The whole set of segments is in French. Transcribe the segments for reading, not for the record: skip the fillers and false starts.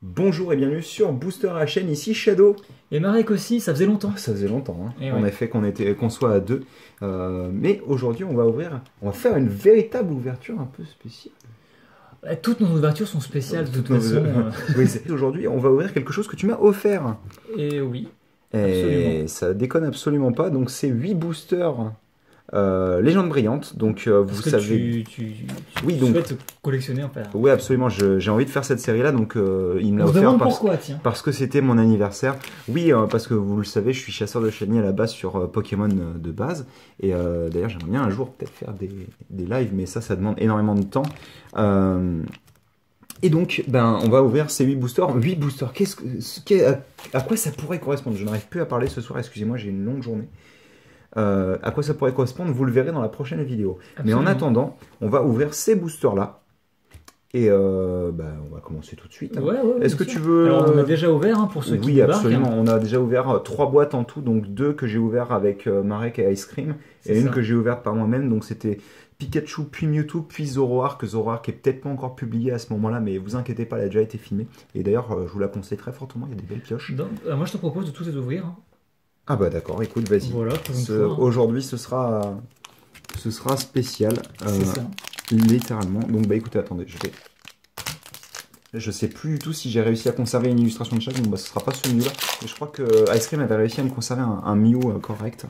Bonjour et bienvenue sur Booster à la chaîne, ici Shadow. Et Marek aussi, ça faisait longtemps. Ça faisait longtemps, hein. En Ouais. effet, qu'on soit à deux. Mais aujourd'hui, on va faire une véritable ouverture un peu spéciale. Toutes nos ouvertures sont spéciales de toute Toutes nos- façon. Oui, aujourd'hui, on va ouvrir quelque chose que tu m'as offert. Et oui, Et absolument. ça déconne absolument pas. Donc, c'est 8 boosters légendes brillantes. Donc, vous Parce que savez. tu Oui, donc. souhaites collectionner en fait. Oui, absolument. J'ai envie de faire cette série-là. Donc, il me l'a On se offert demande parce pourquoi, tiens. Parce que c'était mon anniversaire. Oui, parce que vous le savez, je suis chasseur de chenilles à la base sur Pokémon de base. Et d'ailleurs, j'aimerais bien un jour peut-être faire des lives, mais ça demande énormément de temps. Et donc, on va ouvrir ces 8 boosters. 8 boosters, à quoi ça pourrait correspondre? Je n'arrive plus à parler ce soir, excusez-moi, j'ai une longue journée. À quoi ça pourrait correspondre, vous le verrez dans la prochaine vidéo. Mais en Absolument. attendant, on va ouvrir ces boosters-là. Et on va commencer tout de suite, hein. Ouais, Est-ce que bien tu sûr. veux... Alors, on a déjà ouvert pour ceux qui Oui, débarquent. absolument. On a déjà ouvert 3 boîtes en tout, donc 2 que j'ai ouvert avec Marek et Ice Cream, C'est et une ça. que j'ai ouverte par moi-même. Donc c'était Pikachu, puis Mewtwo, puis Zoroark. Zoroark est peut-être pas encore publié à ce moment-là, mais vous inquiétez pas, elle a déjà été filmée. Et d'ailleurs, je vous la conseille très fortement, il y a des belles pioches. Donc, moi, je te propose de tous les ouvrir. Ah bah d'accord, écoute, vas-y. Voilà, pour une fois. Aujourd'hui, ce sera spécial, C'est ça. littéralement. Donc bah écoutez, attendez, je sais plus du tout si j'ai réussi à conserver une illustration de chaque, donc ce sera pas celui-là. Mais je crois que Ice Cream avait réussi à me conserver un Mew correct.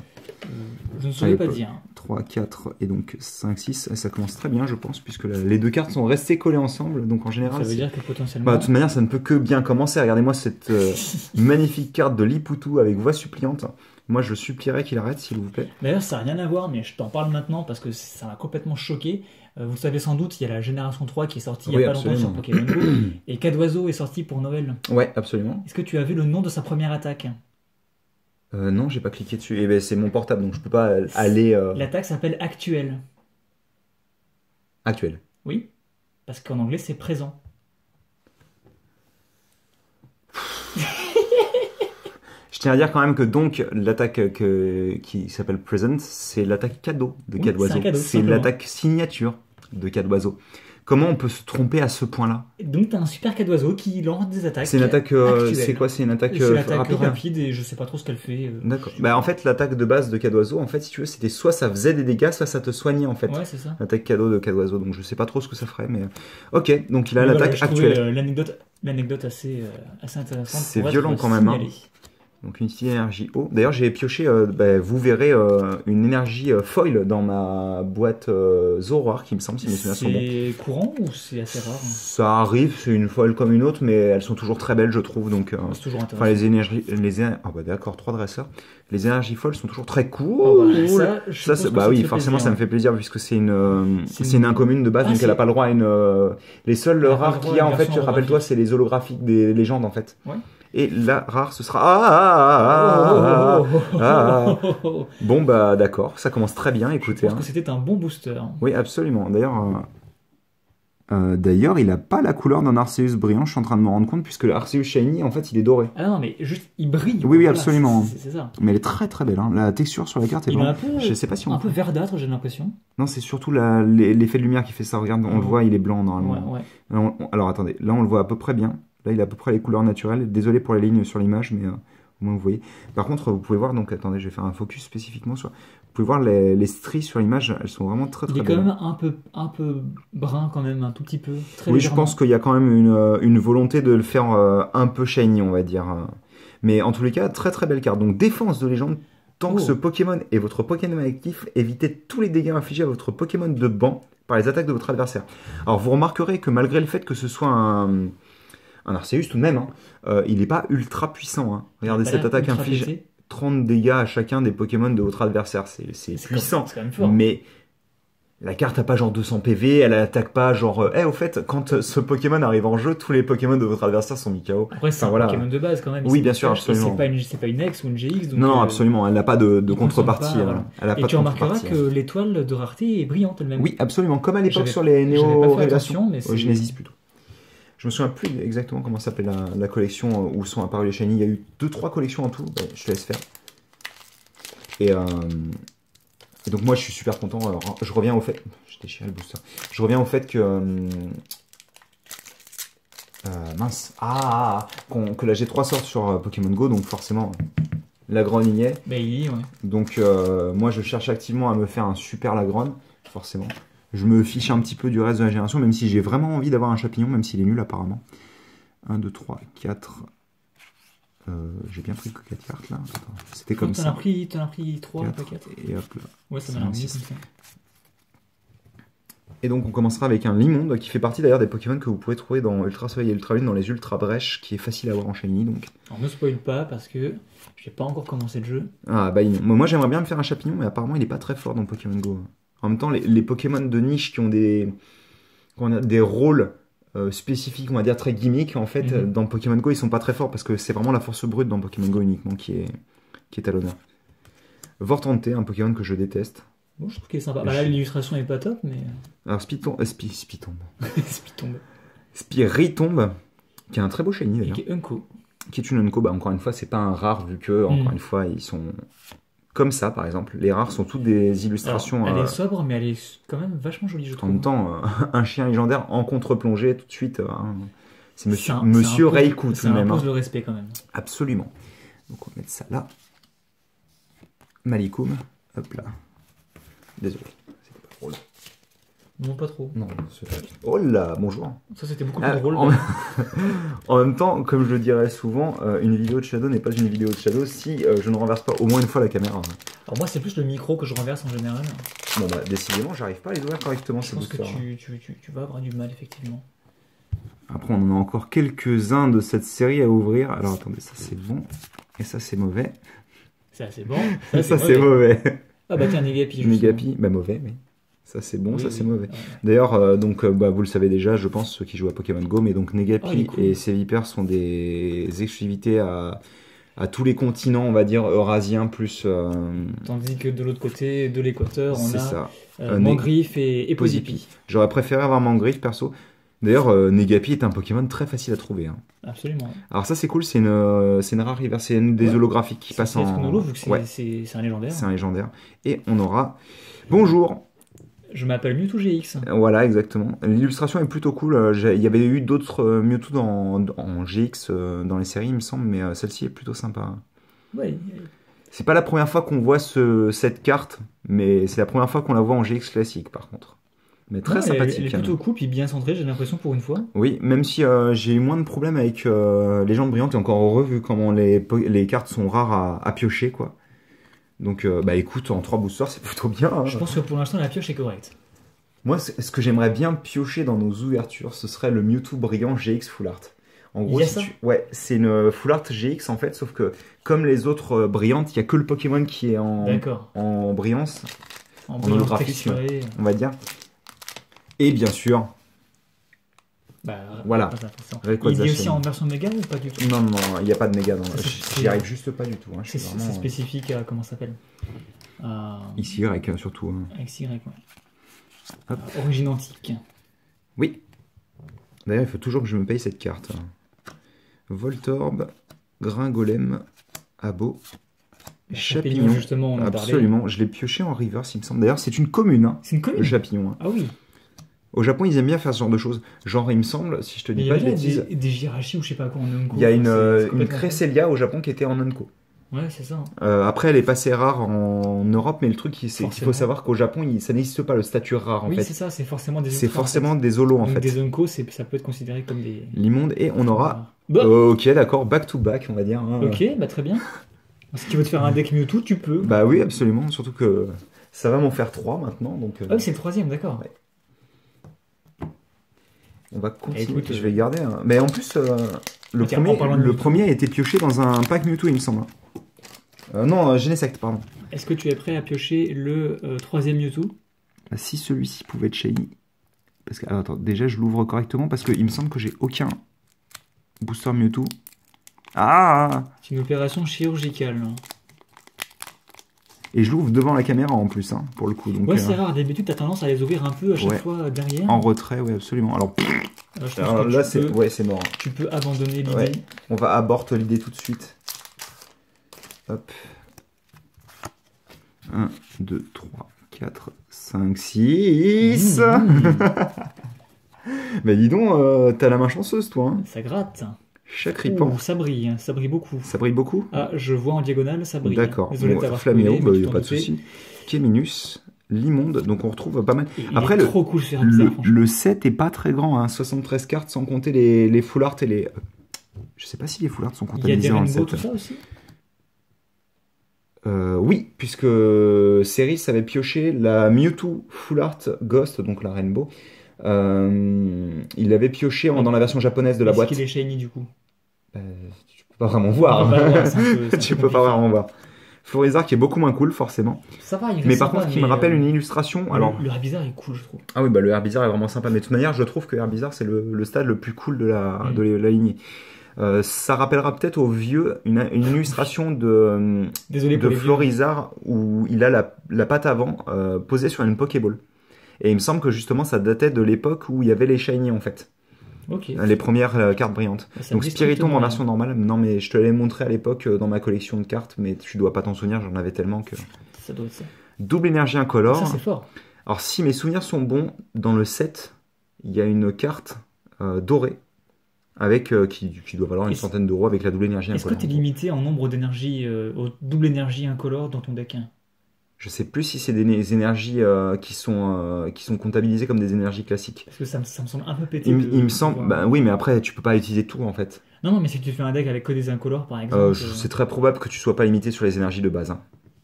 Je ne saurais pas Allez, dire. 3, 4 et donc 5, 6. Ça commence très bien, je pense, puisque les deux cartes sont restées collées ensemble. Donc en général, Ça veut dire que potentiellement. de toute manière, ça ne peut que bien commencer. Regardez-moi cette magnifique carte de Liputu avec voix suppliante. Moi, je supplierais qu'il arrête, s'il vous plaît. D'ailleurs, ça n'a rien à voir, mais je t'en parle maintenant parce que ça m'a complètement choqué. Vous le savez sans doute, il y a la génération 3 qui est sortie il Oui, n'y a pas longtemps sur absolument. Pokémon Go. Et Cadoiseau est sorti pour Noël. Ouais, absolument. Est-ce que tu as vu le nom de sa première attaque? Non, j'ai pas cliqué dessus. Et ben, c'est mon portable, donc je peux pas aller L'attaque s'appelle Actuel. actuel. Oui, parce qu'en anglais c'est présent. Je tiens à dire quand même que donc l'attaque qui s'appelle Present, c'est l'attaque cadeau de Oui, Cadoiseau. c'est un cadeau, C'est simplement. l'attaque signature de Cadoiseau. Comment on peut se tromper à ce point-là? Donc t'as un super Cadoiseau qui lance des attaques. C'est une attaque. actuelles. C'est quoi? C'est une attaque, C'est l'attaque rapide? rapide et je sais pas trop ce qu'elle fait. D'accord. Bah en fait l'attaque de base de Cadoiseau, en fait si tu veux, c'était soit ça faisait des dégâts, soit ça te soignait en fait. Ouais, c'est ça. L'attaque cadeau de Cadoiseau, donc je sais pas trop ce que ça ferait, mais ok. Donc il a Mais voilà, l'attaque je trouvais, actuelle. l'anecdote assez intéressante. C'est pour être violent quand même, hein. signalée. Donc une petite énergie eau. D'ailleurs j'ai pioché, vous verrez une énergie foil dans ma boîte Zoroark, qui me semble, si mes souvenirs sont bons. C'est courant ou c'est assez rare? Ça arrive, c'est une foil comme une autre, mais elles sont toujours très belles, je trouve. Donc, C'est toujours enfin, intéressant. les énergies, ah bah d'accord, 3 dresseurs. Les énergies folles sont toujours très cool. Oh, bah, ça, je Ça, suppose que bah ça te oui, fait forcément, plaisir, ça me ouais. fait plaisir puisque c'est une C'est une incommune de base, Ah, donc elle n'a c'est- pas le droit à une. Les seuls Elle a pas rares le droit qu'il y a à une en fait, version rappelle-toi, holographique. c'est les holographiques des légendes en fait. Ouais. Et la rare, ce sera. Bon bah d'accord, ça commence très bien. Je Écoutez, pense hein. que c'était un bon booster. Oui, absolument. D'ailleurs, il n'a pas la couleur d'un Arceus brillant, je suis en train de me rendre compte, puisque le Arceus Shiny, en fait, il est doré. Ah non, mais juste, il brille. Oui, Voilà, absolument. C'est ça. Mais elle est très très belle, hein. La texture sur la carte est Il est vraiment... un peu, Je sais pas si on... un peu verdâtre, j'ai l'impression. Non, c'est surtout l'effet de lumière qui fait ça. Regarde, on le voit, il est blanc normalement. Ouais. Alors attendez, là on le voit à peu près bien. Là, il a à peu près les couleurs naturelles. Désolé pour les lignes sur l'image, mais au moins vous voyez. Par contre, vous pouvez voir, donc attendez, je vais faire un focus spécifiquement sur... Vous pouvez voir les stries sur l'image, elles sont vraiment très Il très est quand belles. même un peu brun, quand même, un tout petit peu. Très Oui, je légèrement. pense qu'il y a quand même une volonté de le faire un peu shiny, on va dire. Mais en tous les cas, très très belle carte. Donc défense de légende, tant que Oh. ce Pokémon est votre Pokémon actif, évitez tous les dégâts infligés à votre Pokémon de banc par les attaques de votre adversaire. Alors vous remarquerez que malgré le fait que ce soit un Arceus tout de même, hein, il n'est pas ultra puissant, hein. Regardez, Pas cette l'air attaque ultra inflige pété. 30 dégâts à chacun des Pokémon de votre adversaire. C'est C'est puissant. C'est quand même fort. Mais la carte n'a pas genre 200 PV, elle attaque pas genre... au fait, quand ce Pokémon arrive en jeu, tous les Pokémon de votre adversaire sont mis KO. Après, c'est Enfin, un voilà. Pokémon de base quand même. Oui, Il bien se sûr, cache, et absolument. C'est pas une X ou une GX. Donc, Non, absolument, elle n'a pas de il contrepartie. consomme pas, voilà. Elle a Et pas tu de remarqueras contrepartie. que l'étoile de rareté est brillante elle-même. Oui, absolument, comme à l'époque J'avais- sur les j'avais pas fait Néo-Révélations. attention, mais c'est- Genesis plutôt. Je me souviens plus exactement comment s'appelait la collection où sont apparus les shiny. Il y a eu 2-3 collections en tout. Je te laisse faire. Et donc moi je suis super content. Alors, je reviens au fait... Je déchire le booster. Je reviens au fait que... Mince. Que la G3 sorte sur Pokémon Go, donc forcément, Lagron y est. Bah, il y est, ouais. Donc, moi, je cherche activement à me faire un super Lagron, forcément. Je me fiche un petit peu du reste de la génération, même si j'ai vraiment envie d'avoir un Chapignon, même s'il est nul apparemment. 1, 2, 3, 4. J'ai bien pris que 4 cartes là. C'était comme ça. T'en as pris 3, pas 4. Et hop là. Ouais, ça m'a l'air mieux comme ça. Et donc on commencera avec un Limonde qui fait partie d'ailleurs des Pokémon que vous pouvez trouver dans Ultra Soleil et Ultra Lune, dans les Ultra Brèches, qui est facile à avoir en Shiny. Donc. Alors ne spoil pas parce que j'ai pas encore commencé le jeu. Ah bah moi j'aimerais bien me faire un Chapignon, mais apparemment il est pas très fort dans Pokémon Go. En même temps, les Pokémon de niche qui ont des rôles spécifiques, on va dire très gimmick, en fait, dans Pokémon Go ils sont pas très forts parce que c'est vraiment la force brute dans Pokémon Go uniquement qui est à l'honneur. Vortante, un Pokémon que je déteste. Bon, je trouve qu'il est sympa. Bah là, l'illustration est pas top, mais. Alors, Spitombe. Spitombe. Spiritombe, qui est un très beau shiny d'ailleurs. Qui est Unco. Qui est une Unco. Bah, encore une fois, c'est pas un rare vu que, encore une fois, ils sont comme ça par exemple. Les rares sont toutes des illustrations. Alors, elle est sobre, mais elle est quand même vachement jolie, je trouve. En même temps, un chien légendaire en contre-plongée tout de suite. C'est Monsieur Reiku tout de même. Ça impose le respect quand même. Absolument. Donc, on va mettre ça là. Malicoum. Hop là. Désolé, c'était pas drôle. Non, pas trop. Non, oh là, bonjour. Ça, c'était beaucoup plus drôle. En même temps, comme je le dirais souvent, une vidéo de Shadow n'est pas une vidéo de Shadow si je ne renverse pas au moins une fois la caméra. Alors moi, c'est plus le micro que je renverse en général. Bon bah, décidément, j'arrive pas à les ouvrir correctement. Je pense que tu vas avoir du mal, effectivement. Après, on en a encore quelques-uns de cette série à ouvrir. Alors, attendez, ça c'est bon. Et ça c'est mauvais. C'est assez bon. Ça c'est mauvais. Ah bah tiens, Negapi. Negapi, bah mauvais, mais ça c'est bon, ça c'est mauvais. Ouais. D'ailleurs, vous le savez déjà, je pense, ceux qui jouent à Pokémon Go, mais donc Negapi et Sévipère sont des exclusivités à tous les continents, on va dire, eurasiens plus... Tandis que de l'autre côté, de l'équateur, on a Mangriffe et Posipi. J'aurais préféré avoir Mangriffe, perso. D'ailleurs, Negapi est un Pokémon très facile à trouver. Hein. Absolument. Alors ça c'est cool, c'est une rare river, c'est une des holographiques qui passe en... vu que c'est un légendaire. C'est un légendaire. Et on aura... Bonjour. Je m'appelle Mewtwo GX. Voilà, exactement. L'illustration est plutôt cool. Il y avait eu d'autres Mewtwo en GX dans les séries, il me semble, mais celle-ci est plutôt sympa. Ouais. C'est pas la première fois qu'on voit cette carte, mais c'est la première fois qu'on la voit en GX classique, par contre. Mais très sympathique. Elle est plutôt cool, puis bien centrée, j'ai l'impression, pour une fois. Oui, même si j'ai eu moins de problèmes avec Légende Brillante, et encore heureux, vu comment les cartes sont rares à piocher, quoi. Donc, bah écoute, en 3 boosters, c'est plutôt bien. Hein. Je pense que pour l'instant, la pioche est correcte. Moi, ce que j'aimerais bien piocher dans nos ouvertures, ce serait le Mewtwo Brillant GX Full Art. En gros, ouais, c'est une Full Art GX en fait, sauf que comme les autres brillantes, il n'y a que le Pokémon qui est en brillance, en holographisme, on va dire. Et bien sûr, voilà. Il est aussi en version méga ou pas du tout? Non, il n'y a pas de méga. J'y arrive juste pas du tout. Hein. C'est spécifique à comment ça s'appelle XY surtout. Hein. XY, ouais. Origine antique. Oui. D'ailleurs, il faut toujours que je me paye cette carte. Voltorb, Gringolem, Abo, Chapignon. Justement, on en absolument. Je l'ai pioché en reverse, il me semble. D'ailleurs, c'est une commune. Hein, c'est une commune. Le Chapignon. Hein. Ah oui. Au Japon, ils aiment bien faire ce genre de choses. Genre, il me semble, si je te dis pas de bêtises... des Jirachi ou je sais pas quoi en Unco. Il y a une Cresselia au Japon qui était en Unco. Ouais, c'est ça. Hein. Après, elle est passée rare en Europe, mais le truc, c'est qu'il faut savoir qu'au Japon, ça n'existe pas le statut rare, en fait. Oui, c'est ça, c'est forcément des C'est forcément des holos, en fait. Des Unco, ça peut être considéré comme des... L'immonde, et on aura... Ok, d'accord, back to back, on va dire. Hein. Ok, bah très bien. Si tu veux te faire un deck Mewtwo, tu peux. Bah oui, absolument, surtout que ça va m'en faire 3 maintenant, donc... Ah, c'est le 3e, d'accord. Ouais. On va continuer, écoute, je vais garder. Hein. Mais en plus, le premier a été pioché dans un pack Mewtwo, il me semble. Non, Genesect, pardon. Est-ce que tu es prêt à piocher le 3e Mewtwo? Si celui-ci pouvait être shiny. Parce que, alors, attends, déjà je l'ouvre correctement parce qu'il me semble que j'ai aucun booster Mewtwo. Ah! C'est une opération chirurgicale. Et je l'ouvre devant la caméra en plus, hein, pour le coup. Donc, ouais, c'est rare. D'habitude, tu as tendance à les ouvrir un peu à chaque fois derrière. En retrait, oui, absolument. Alors, là, c'est mort. Tu peux abandonner l'idée. Ouais. On va aborter l'idée tout de suite. Hop. 1, 2, 3, 4, 5, 6. Mais dis donc, t'as la main chanceuse, toi. Hein. Ça gratte. Chacripant. Ça brille beaucoup. Ça brille beaucoup? Ah, je vois en diagonale, ça brille. D'accord. Désolé Bon, d'avoir Flaméo, spoilé, bah, mais y tu a t'en pas de doutais. souci. Kéminus, l'immonde, donc on retrouve pas mal. Et Après, il est trop cool ce bizarre, franchement. le set est pas très grand, hein, 73 cartes sans compter les full art et les. Je sais pas si les full art sont Il y a des comptabilisés dans le rainbows, set. tout ça aussi? Oui, puisque Ceris avait pioché la Mewtwo Full Art Ghost, donc la Rainbow. Il l'avait pioché dans la version japonaise de la boîte. Est-ce qu'il est shiny du coup? Tu peux pas vraiment voir. On va voir, c'est un peu Tu peux pas compliqué. vraiment voir. Florizard qui est beaucoup moins cool, forcément. Ça va, il reste Mais par sympa, contre, qui me rappelle une illustration. Alors, le Herbizarre est cool, je trouve. ah oui, bah le Herbizarre est vraiment sympa. Mais de toute manière, je trouve que Herbizarre, c'est le stade le plus cool de la lignée. Ça rappellera peut-être aux vieux une illustration Désolé pour de les vieux. Florizard où il a la patte avant posée sur une Pokéball. Et il me semble que justement ça datait de l'époque où il y avait les Shiny en fait. Ok. Les premières cartes brillantes. Ça Donc me dit Spiritomb strictement en rien. version normale. Non mais je te l'ai montré à l'époque dans ma collection de cartes, mais tu dois pas t'en souvenir, j'en avais tellement que... Ça doit être ça. Double énergie incolore. Ça, c'est fort. Alors si mes souvenirs sont bons, dans le set, il y a une carte dorée avec qui doit valoir une Est-ce- centaine d'euros avec la double énergie Est-ce que incolore. tu es limité en nombre d'énergie, au double énergie incolore dans ton deck 1? Je sais plus si c'est des énergies qui sont comptabilisées comme des énergies classiques. Parce que ça me semble un peu pété. Il me semble, bah oui, mais après tu peux pas utiliser tout en fait. Non, mais si tu fais un deck avec que des incolores par exemple. C'est très probable que tu sois pas limité sur les énergies de base. Hein.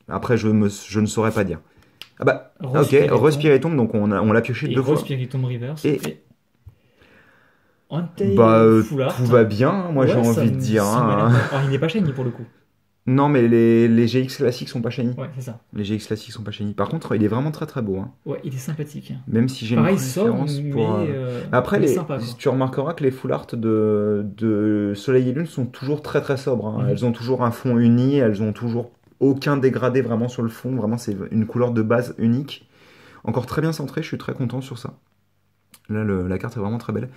Après, je ne saurais pas dire. Ah bah, ok, Respiritomb, donc on l'a pioché et deux fois. Spiritomb Reverse. Et- Entei Bah, Full Art. tout va bien, hein, moi j'ai Ouais, ça envie de me- dire. ça m'a Hein. l'air- Alors, il n'est pas shiny pour le coup. Non, mais les GX classiques sont pas shiny. Ouais, c'est ça. Les GX classiques sont pas shiny. Par contre, il est vraiment très très beau. Hein. Ouais, il est sympathique. Même si j'ai Pareil, une sobre, préférence mais. pour. Après, mais sympa, quoi. tu remarqueras que les full art de Soleil et Lune sont toujours très très sobres. Hein. Mhm. Elles ont toujours un fond uni, elles ont toujours aucun dégradé vraiment sur le fond. Vraiment, c'est une couleur de base unique. Encore très bien centrée, je suis très content sur ça. Là, la carte est vraiment très belle.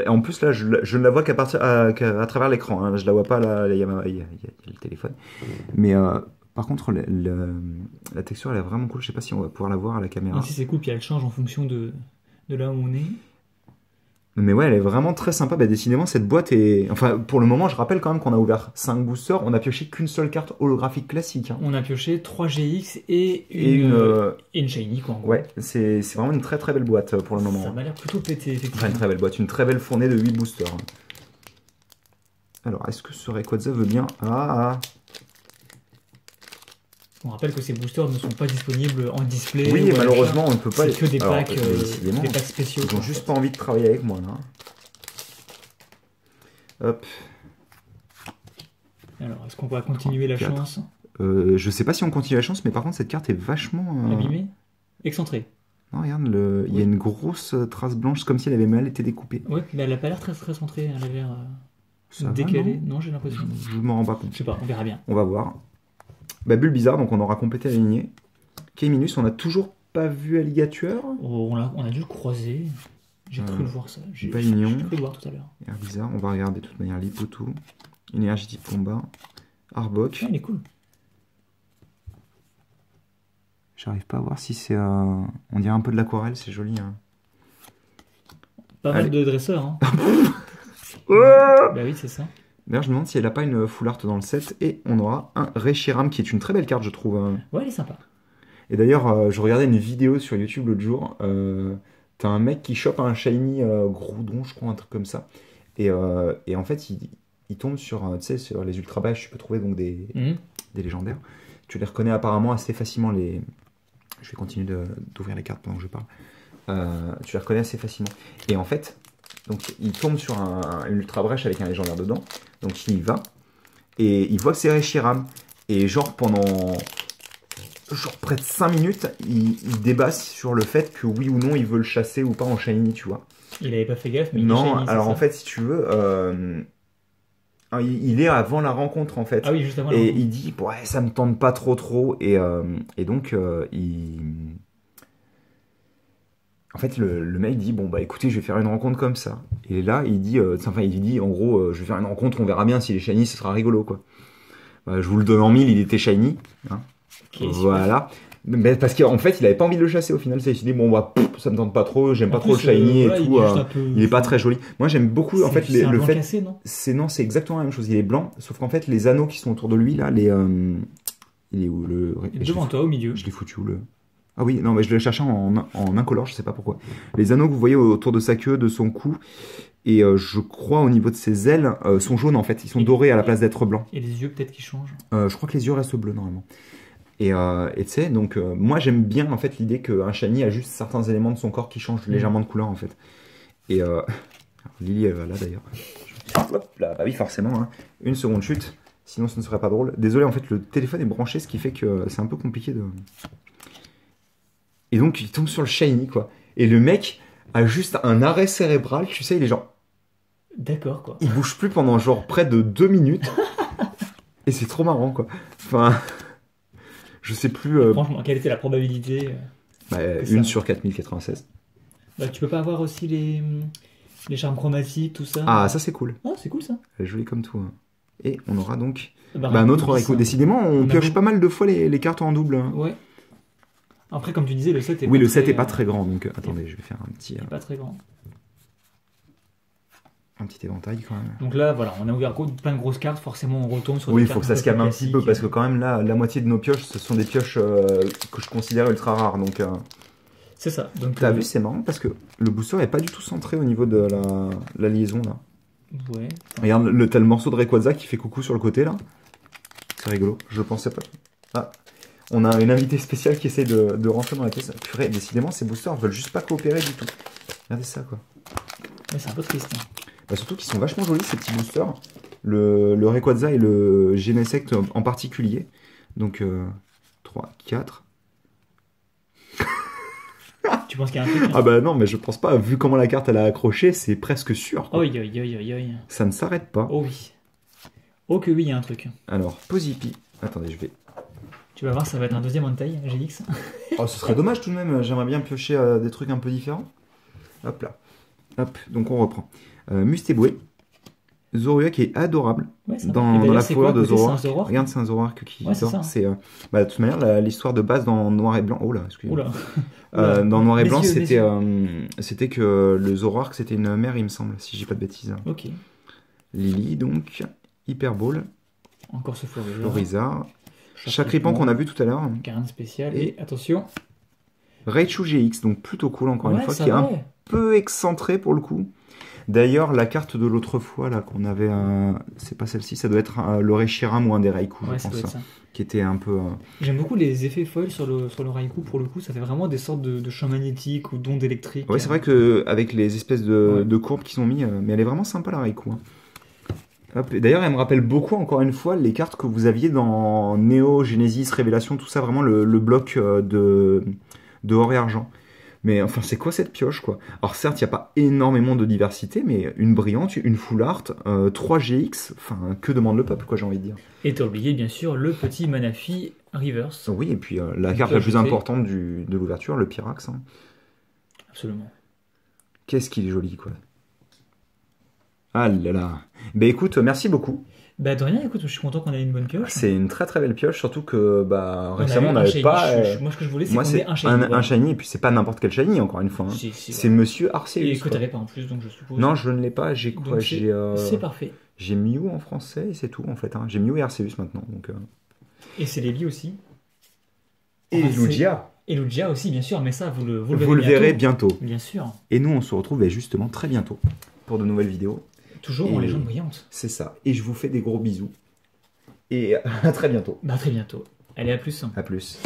En plus, là, je ne la vois qu'à travers l'écran. Hein. Je la vois pas, là, il y a le téléphone. Mais par contre, la texture, elle est vraiment cool. Je sais pas si on va pouvoir la voir à la caméra. Même si c'est cool, puis elle change en fonction de là où on est. Mais ouais, elle est vraiment très sympa. Bah, décidément, cette boîte est... Enfin, pour le moment, je rappelle quand même qu'on a ouvert 5 boosters. On a pioché qu'une seule carte holographique classique. Hein. On a pioché 3 GX et Et une shiny, quoi. En gros. Ouais, c'est vraiment une très très belle boîte pour le moment. Ça m'a l'air plutôt pété, Enfin, effectivement. une très belle boîte, une très belle fournée de 8 boosters. Alors, est-ce que ce Rayquaza veut bien... Ah, On rappelle que ces boosters ne sont pas disponibles en display. oui, ou à malheureusement, l'achat. on ne peut pas... C'est que des Alors, packs, décidément, des packs spéciaux. ils quoi, ont en juste fait. pas envie de travailler avec moi, là. Hop. Alors, est-ce qu'on va continuer la 4. chance? Je sais pas si on continue la chance, mais par contre, cette carte est vachement... Abîmée? Excentrée. Non, regarde, il y a une grosse trace blanche, comme si elle avait mal été découpée. Ouais, mais elle a pas l'air très très centrée. Elle a l'air Ça va, décalée. non Non, j'ai l'impression. Je m'en rends pas compte. Je sais pas, on verra bien. On va voir. Bah, Bulbizarre, donc on aura complété la lignée. Kéminus, on a toujours pas vu Alligator. Oh, on a dû le croiser. J'ai cru le voir ça. J'ai Baignon. cru le voir tout à l'heure. Bizarre, on va regarder de toute manière Lipotou. Énergie type combat. Arbok. Ah, il est cool. J'arrive pas à voir si c'est... On dirait un peu de l'aquarelle, c'est joli. Hein. Pas mal Allez. de dresseurs. Hein. Bah oui, c'est ça. D'ailleurs, je me demande si elle a pas une full art dans le set. Et on aura un Reshiram qui est une très belle carte, je trouve. Hein. Ouais, elle est sympa. Et d'ailleurs, je regardais une vidéo sur YouTube l'autre jour. T'as un mec qui chope un shiny Groudon, je crois, un truc comme ça. Et en fait, il tombe sur, tu sais, sur les ultra bâches, tu peux trouver donc des légendaires. Tu les reconnais apparemment assez facilement. Je vais continuer d'ouvrir les cartes pendant que je parle. Tu les reconnais assez facilement. Et en fait, donc, il tombe sur une ultra brèche avec un légendaire dedans. Donc il y va. Et il voit que c'est Reshiram. Et genre pendant près de 5 minutes, il débat sur le fait que oui ou non il veut le chasser ou pas en shiny, tu vois. Il avait pas fait gaffe, mais il est Non, shiny, c'est alors ça en fait, si tu veux, il est avant la rencontre en fait. Ah oui, juste avant la Et rencontre. il dit, ouais, ça me tente pas trop. Et donc, en fait, le mec dit, bon, bah écoutez, je vais faire une rencontre comme ça. Et là, il dit, en gros, je vais faire une rencontre, on verra bien s'il est shiny, ce sera rigolo, quoi. Bah, je vous le donne en mille, il était shiny. Hein. Ok, super. Voilà. Mais parce qu'en fait, il avait pas envie de le chasser au final. Il s'est dit, bon, bah, ça me tente pas trop, j'aime En pas trop le plus, shiny voilà, et il tout. est juste un peu- Il est pas très joli. Moi, j'aime beaucoup, en fait, C'est un le blanc fait. cassé, non? Non, c'est exactement la même chose. Il est blanc, sauf qu'en fait, les anneaux qui sont autour de lui, là, il est où le. Il est devant toi, au milieu. Je l'ai foutu où le. Ah oui, non, mais je l'ai cherché en incolore, je sais pas pourquoi. Les anneaux que vous voyez autour de sa queue, de son cou, et je crois au niveau de ses ailes, sont jaunes en fait. Ils sont dorés à la place d'être blancs. Et les yeux, peut-être, qui changent. Je crois que les yeux restent bleus normalement. Et tu sais, donc moi j'aime bien en fait l'idée qu'un shiny a juste certains éléments de son corps qui changent légèrement de couleur en fait. Et alors, Lily elle va là d'ailleurs. Hop là, bah oui forcément, hein. Une seconde chute, sinon ce ne serait pas drôle. Désolé en fait le téléphone est branché, ce qui fait que c'est un peu compliqué de... Et donc il tombe sur le shiny quoi. Et le mec a juste un arrêt cérébral, tu sais, il est genre... D'accord, quoi. Il bouge plus pendant genre près de 2 minutes. Et c'est trop marrant quoi. Enfin... Je sais plus... Franchement, quelle était la probabilité une sur 4096. Bah, tu peux pas avoir aussi les charmes chromatiques, tout ça? Ah, ça c'est cool. Ah, c'est cool ça. Elle est jolie comme tout. Hein. Et on aura donc Bah, un autre Raikou. Raikou. Décidément, on a pioche beaucoup. pas mal de fois les cartes en double. Hein. Ouais. Après, comme tu disais, le set est Oui, pas le set très, est pas très grand, donc attendez, je vais faire pas très grand. un petit éventail quand même. Donc là, voilà, on a ouvert plein de grosses cartes, forcément on retombe sur Oui, des il faut cartes que ça se calme un petit classiques. peu, parce que quand même là, la moitié de nos pioches, ce sont des pioches que je considère ultra rares. Donc, C'est ça. Donc, t'as vu, c'est marrant, parce que le booster est pas du tout centré au niveau de la liaison là. Ouais. Regarde, t'as le morceau de Rayquaza qui fait coucou sur le côté là. C'est rigolo, je pensais pas. Ah, on a une invitée spéciale qui essaie de rentrer dans la pièce. Purée, décidément, ces boosters veulent juste pas coopérer du tout. Regardez ça quoi. Ouais, c'est un peu triste. Hein. Bah, surtout qu'ils sont vachement jolis ces petits boosters. Le Rayquaza et le Genesect en particulier. Donc 3, 4. Tu penses qu'il y a un truc? Ah bah non, mais je pense pas. Vu comment la carte elle a accroché, c'est presque sûr. Quoi. Oi, oi, oi, oi, oi. Ça ne s'arrête pas. Oh oui. Oh que oui, il y a un truc. Alors, Posipi. Attendez, je vais... Tu vas voir, ça va être un deuxième Entei, GX. Oh, ce serait dommage tout de même. J'aimerais bien piocher des trucs un peu différents. Hop là. Hop, donc on reprend. Mustéboué. Zorua qui est adorable Ouais, ça va. Et dans d'ailleurs, la c'est fourrure quoi, de côté, c'est un Zoroark. Zoroark Regarde, c'est un Zoroark qui Ouais, c'est sort. ça. C'est de toute manière l'histoire de base dans Noir et Blanc. Oh là, excusez-moi. Oula. Dans Noir et Mes Blanc, yeux, mes c'était que le Zoroark c'était une mère, il me semble, si j'ai pas de bêtises. Ok. Lily donc, Hyper Ball, Encore ce Floriza. Floriza, Chakripan qu'on a vu tout à l'heure, Carne spéciale. Et- Et attention. Raichu GX, donc plutôt cool encore une Ouais, fois, ça qui est va. un peu excentré pour le coup. D'ailleurs, la carte de l'autre fois là qu'on avait, c'est pas celle-ci, ça doit être le Reshiram ou un des Raikou, Ouais, je ça doit pense, être ça. qui était un peu. J'aime beaucoup les effets foils sur le Raikou, pour le coup, ça fait vraiment des sortes de champs magnétiques ou d'ondes électriques. Ouais, c'est vrai que avec les espèces de, Ouais. de courbes qui sont mis, mais elle est vraiment sympa la Raikou. Hein. Hop, et d'ailleurs, elle me rappelle beaucoup, encore une fois, les cartes que vous aviez dans Neo, Genesis, Révélation, tout ça, vraiment le bloc de or et argent. Mais enfin, c'est quoi cette pioche, quoi? Alors certes, il n'y a pas énormément de diversité, mais une brillante, une full art, 3 GX, enfin, que demande le peuple, quoi, j'ai envie de dire. Et t'as oublié, bien sûr, le petit Manafi Reverse. Oui, et puis la carte peut la plus ajouter. importante de l'ouverture, le Pyrax. Hein. Absolument. Qu'est-ce qu'il est joli, quoi. Ah là là. Ben écoute, merci beaucoup. Bah de rien, écoute, je suis content qu'on ait une bonne pioche. C'est une très très belle pioche, surtout que bah, On a récemment eu on un n'avait shiny. pas. Moi, ce que je voulais, c'est Moi, qu'on c'est ait un shiny. un voilà. shiny, et puis c'est pas n'importe quel shiny, encore une fois. Hein. Si, C'est voilà. Monsieur Et Arceus. que quoi. t'avais pas en plus, donc je suppose. Non, je ne l'ai pas. J'ai quoi? Donc, J'ai c'est parfait. j'ai Mew en français et c'est tout en fait. Hein. J'ai Mew et Arceus maintenant. Donc, Et c'est Lévi aussi. Et Enfin, c'est- Lugia. Et Lugia aussi, bien sûr, mais ça, vous le Vous le verrez bientôt. Bien sûr. Et nous, on se retrouve justement très bientôt pour de nouvelles vidéos. Toujours en Et- légende brillante. C'est ça. Et je vous fais des gros bisous. Et à très bientôt. Bah à très bientôt. Allez, à plus. À plus.